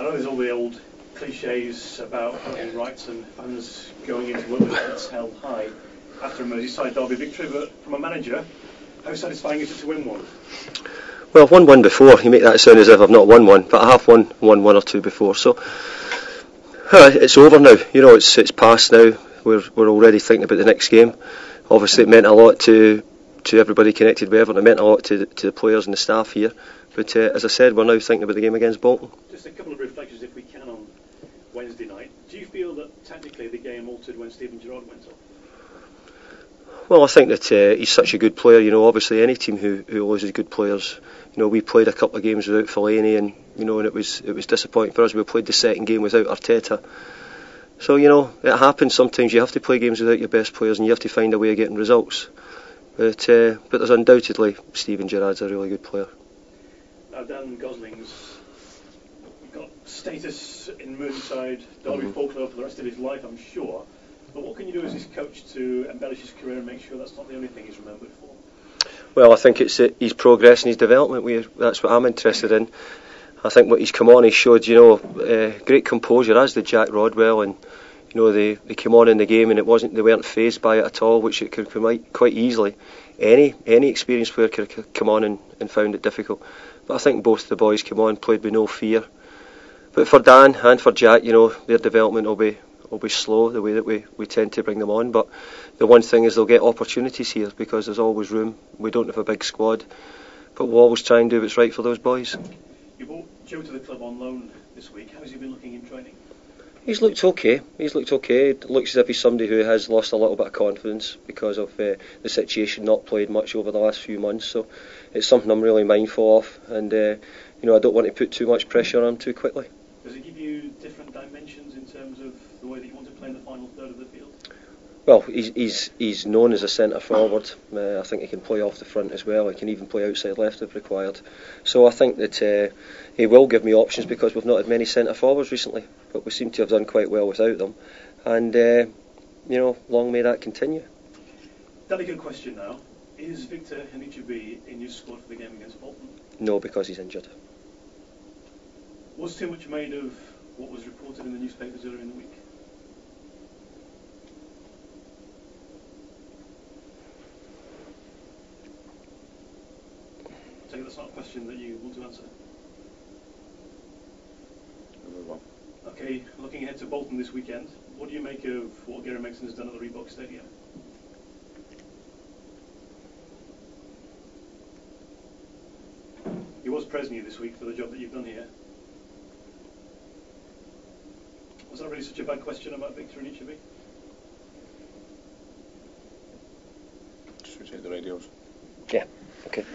I know there's all the old cliches about voting rights and fans going into work with heads held high after a Merseyside derby victory, but from a manager, how satisfying is it to win one? Well, I've won one before. You make that sound as if I've not won one, but I have won one or two before. So it's over now. You know, it's past now. We're already thinking about the next game. Obviously, it meant a lot to everybody connected with Everton. It meant a lot to the players and the staff here. But as I said, we're now thinking about the game against Bolton. Just a couple of reflections, if we can, on Wednesday night. Do you feel that technically the game altered when Steven Gerrard went off? Well, I think that he's such a good player. You know, obviously any team who loses good players. You know, we played a couple of games without Fellaini, and you know, and it was disappointing for us. We played the second game without Arteta. So you know, it happens. Sometimes you have to play games without your best players, and you have to find a way of getting results. But there's undoubtedly Steven Gerrard's a really good player. Now, Dan Gosling's got status in Merseyside, Derby folklore for the rest of his life, I'm sure. But what can you do as his coach to embellish his career and make sure that's not the only thing he's remembered for? Well, I think it's his progress and his development. That's what I'm interested in. I think what he's come on, he showed, you know, great composure, as did Jack Rodwell, and you know they came on in the game and they weren't fazed by it at all, which it could come quite easily. Any experienced player could have come on and found it difficult. But I think both the boys came on, played with no fear. But for Dan and for Jack, you know, their development will be slow, the way that we tend to bring them on. But the one thing is they'll get opportunities here because there's always room. We don't have a big squad, but we'll always try and do what's right for those boys. You brought Joe to the club on loan this week. How's he been looking in training? He's looked okay. It looks as if he's somebody who has lost a little bit of confidence because of the situation, not played much over the last few months. So it's something I'm really mindful of, and you know, I don't want to put too much pressure on him too quickly. Does it give you different dimensions in terms of the way that you want to play in the final third of the field? Well, he's known as a centre forward. I think he can play off the front as well. He can even play outside left if required. So I think that he will give me options because we've not had many centre forwards recently, but we seem to have done quite well without them. And you know, long may that continue. Delicate question now: is Victor Anichebe in your squad for the game against Bolton? No, because he's injured. Was too much made of what was reported in the newspapers earlier in the week? I take it that's not a question that you want to answer. Okay, looking ahead to Bolton this weekend, what do you make of what Gary Megson has done at the Reebok Stadium? He was praising you this week for the job that you've done here. Was that really such a bad question about Victor Anichebe? Should we take the radios? Yeah, okay.